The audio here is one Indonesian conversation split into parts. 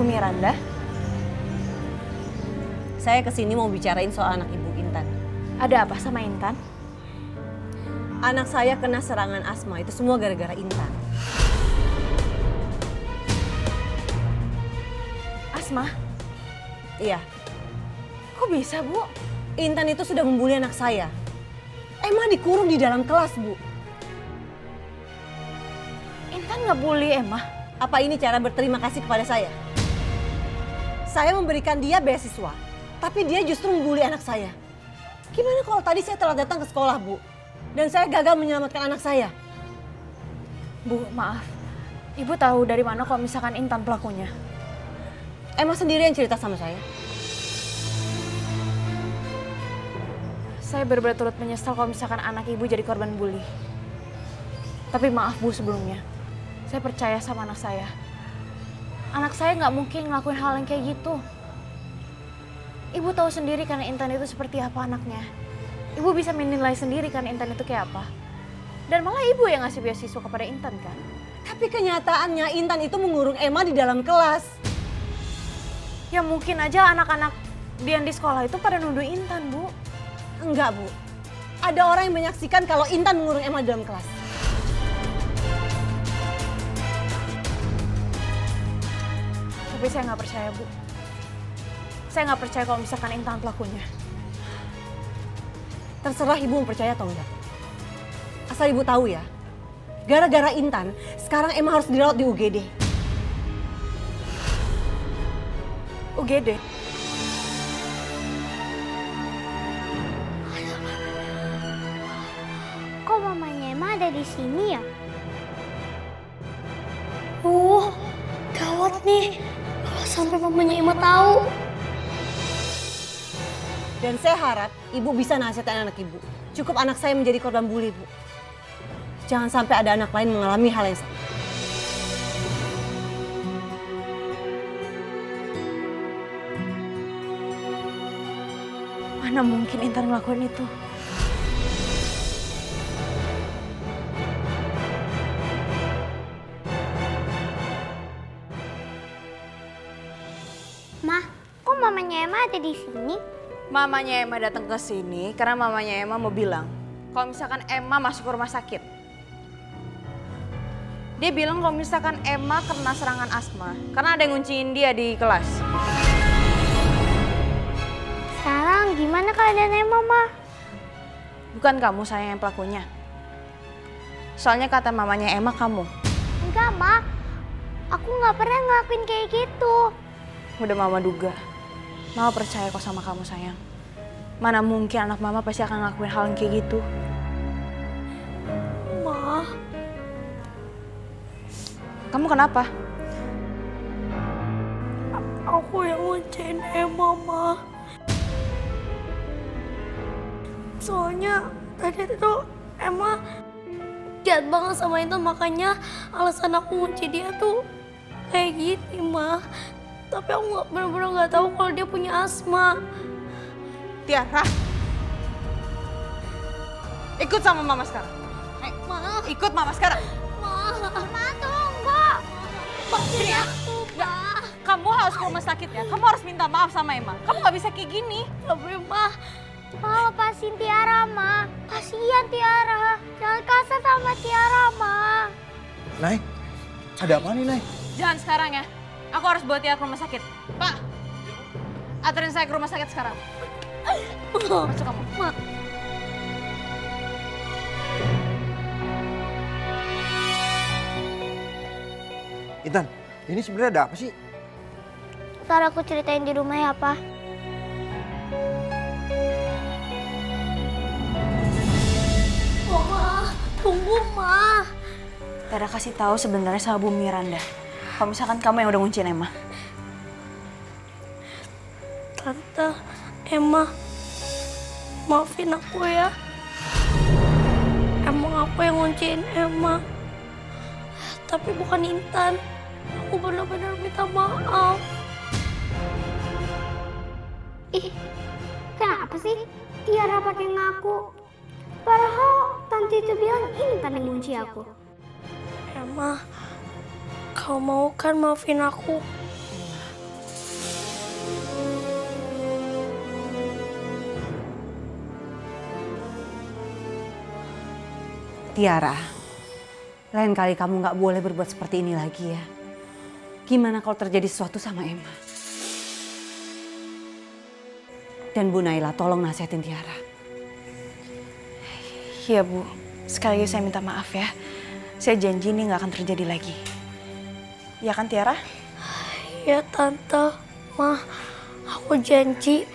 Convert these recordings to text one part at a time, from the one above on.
Bu Miranda. Saya kesini mau bicarain soal anak Ibu Intan. Ada apa sama Intan? Anak saya kena serangan asma, itu semua gara-gara Intan. Asma? Iya. Kok bisa, Bu? Intan itu sudah membuli anak saya. Emma dikurung di dalam kelas, Bu. Intan nggak bully Emma? Apa ini cara berterima kasih kepada saya? Saya memberikan dia beasiswa, tapi dia justru membuli anak saya. Gimana kalau tadi saya telah datang ke sekolah, Bu? Dan saya gagal menyelamatkan anak saya? Bu, maaf. Ibu tahu dari mana kalau misalkan Intan pelakunya? Emma sendiri yang cerita sama saya. Saya benar-benar turut menyesal kalau misalkan anak ibu jadi korban bully. Tapi maaf Bu sebelumnya. Saya percaya sama anak saya. Anak saya nggak mungkin ngelakuin hal yang kayak gitu. Ibu tahu sendiri karena Intan itu seperti apa anaknya. Ibu bisa menilai sendiri kan Intan itu kayak apa. Dan malah ibu yang ngasih beasiswa kepada Intan kan. Tapi kenyataannya Intan itu mengurung Emma di dalam kelas. Ya mungkin aja anak-anak yang di sekolah itu pada nuduh Intan, Bu. Enggak, Bu. Ada orang yang menyaksikan kalau Intan mengurung Emma di dalam kelas. Tapi saya nggak percaya, Bu. Saya nggak percaya kalau misalkan Intan pelakunya. Terserah Ibu mau percaya atau enggak. Asal Ibu tahu ya, gara-gara Intan, sekarang Emma harus dirawat di UGD. UGD? Kok mamanya Emma ada di sini ya? Gawat nih. Kalau sampai mamanya Emma tahu. Dan saya harap Ibu bisa nasihatin anak Ibu. Cukup anak saya menjadi korban bully, Bu. Jangan sampai ada anak lain mengalami hal yang sama. Mana mungkin Intan ngelakuin itu? Ma, kok mamanya Emma ada di sini? Mamanya Emma datang ke sini karena mamanya Emma mau bilang kalau misalkan Emma masuk ke rumah sakit. Dia bilang kalau misalkan Emma kena serangan asma karena ada yang ngunciin dia di kelas. Sekarang gimana keadaan Emma, Ma? Bukan kamu sayang yang pelakunya. Soalnya kata mamanya Emma kamu. Enggak, Ma. Aku nggak pernah ngelakuin kayak gitu. Udah mama duga. Mama percaya kok sama kamu sayang. Mana mungkin anak mama pasti akan ngelakuin hal yang kayak gitu. Ma. Kamu kenapa? Aku yang ngunciin Emma, Ma. Soalnya tadi itu Emma jahat banget sama Intan, makanya alasan aku ngunci dia tuh kayak gini, Ma. Tapi aku bener-bener nggak tahu kalau dia punya asma. Tiara, ikut sama mama sekarang. Ayo, Ma. ikut mama sekarang. Ma, tunggu. Sini ya. Kamu harus ke rumah sakit ya. Kamu harus minta maaf sama Emma. Kamu nggak bisa kayak gini. Tapi Ma, lepasin Tiara, Ma. Kasihan Tiara. Jangan kasar sama Tiara, Ma. Nay, ada apa nih, Nay? Jangan sekarang ya. Aku harus bawa Tiara ke rumah sakit. Pak, anterin saya ke rumah sakit sekarang. Masuk kamu. Ma. Intan, ini sebenarnya ada apa sih? Ntar aku ceritain di rumah ya, Pak. Ma, tunggu, Ma. Tiara kasih tahu sebenarnya sama Bu Miranda. Kalau misalkan kamu yang udah ngunciin Emma. Tante, Emma, maafin aku ya. Emang aku yang ngunciin Emma. Tapi bukan Intan. Aku benar-benar minta maaf. Ih, kenapa sih Tiara pakai ngaku? Padahal tante itu bilang Intan yang ngunci aku. Emma, kau mau kan maafin aku? Tiara, lain kali kamu nggak boleh berbuat seperti ini lagi ya. Gimana kalau terjadi sesuatu sama Emma? Dan Bu Naila, tolong nasihatin Tiara. Iya Bu, sekali lagi saya minta maaf ya. Saya janji ini nggak akan terjadi lagi. Ya kan Tiara? Ya Tante, Ma, aku janji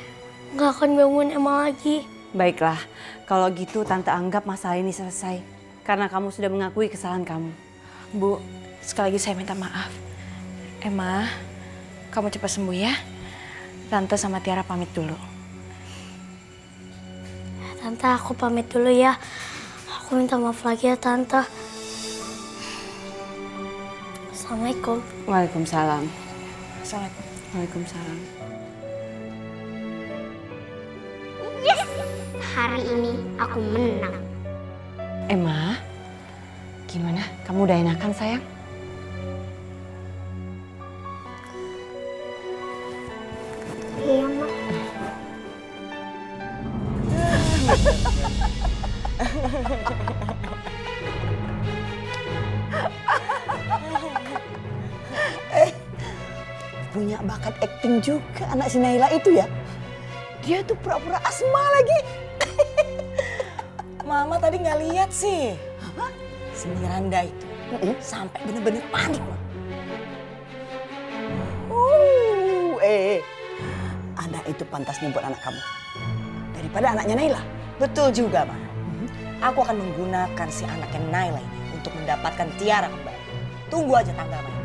nggak akan bangun Emma lagi. Baiklah, kalau gitu Tante anggap masalah ini selesai. Karena kamu sudah mengakui kesalahan kamu. Bu, sekali lagi saya minta maaf. Emma, kamu cepat sembuh ya. Tante sama Tiara pamit dulu. Tante, aku pamit dulu ya. Aku minta maaf lagi ya Tante. Assalamualaikum. Waalaikumsalam. Assalamualaikum. Waalaikumsalam. Yes! Hari ini aku menang. Emma, gimana? Kamu udah enakan sayang? Iya, Ma. Punya bakat akting juga anak si Naila itu ya. Dia tuh pura-pura asma lagi. Mama tadi nggak lihat sih. Si Miranda itu sampai bener-bener panik loh. Anak itu pantasnya buat anak kamu daripada anaknya Naila. Betul juga, Ma. Aku akan menggunakan si anaknya Naila ini untuk mendapatkan Tiara kembali. Tunggu aja tanggal mainnya.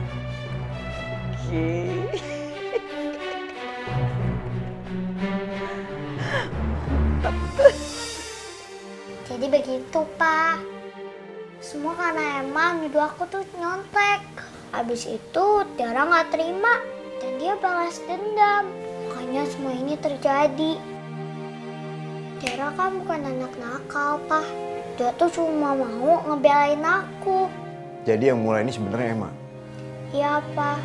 Jadi begitu, Pak. Semua karena Emma nuduh aku tuh nyontek. Habis itu Tiara nggak terima dan dia balas dendam. Makanya semua ini terjadi. Tiara kan bukan anak nakal, Pak. Dia tuh cuma mau ngebelain aku. Jadi yang mulai ini sebenarnya Emma. Iya, Pak.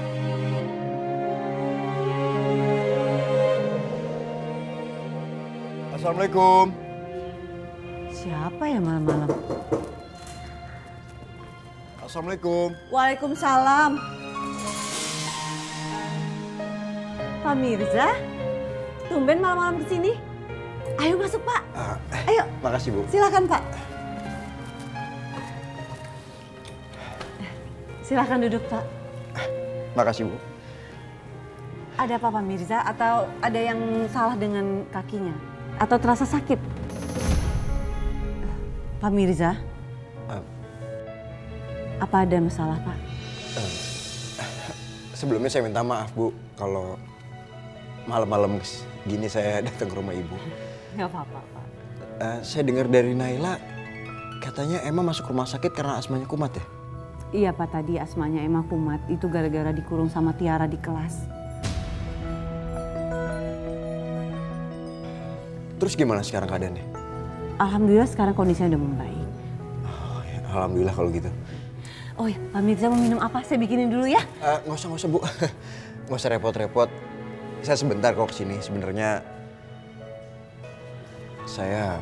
Assalamualaikum. Siapa ya malam-malam? Assalamualaikum. Waalaikumsalam. Pak Mirza, tumben malam-malam kesini. Ayo masuk Pak. Ayo. Makasih Bu. Silakan Pak. Silakan duduk Pak. Makasih Bu. Ada apa Pak Mirza atau ada yang salah dengan kakinya? Atau terasa sakit? Pak Mirza? Apa ada masalah Pak? Sebelumnya saya minta maaf Bu kalau malam-malam gini saya datang ke rumah Ibu. Nggak apa-apa Pak. Saya dengar dari Naila katanya Emma masuk rumah sakit karena asmanya kumat ya? Iya Pak, tadi asmanya Emma kumat. Itu gara-gara dikurung sama Tiara di kelas. Terus gimana sekarang keadaannya? Alhamdulillah sekarang kondisinya udah membaik. Oh, ya, alhamdulillah kalau gitu. Oh ya, Pak Mirza mau minum apa? Saya bikinin dulu ya. Nggak usah Bu. Nggak usah repot-repot. Saya sebentar kok kesini. Sebenarnya saya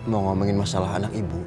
mau ngomongin masalah anak Ibu.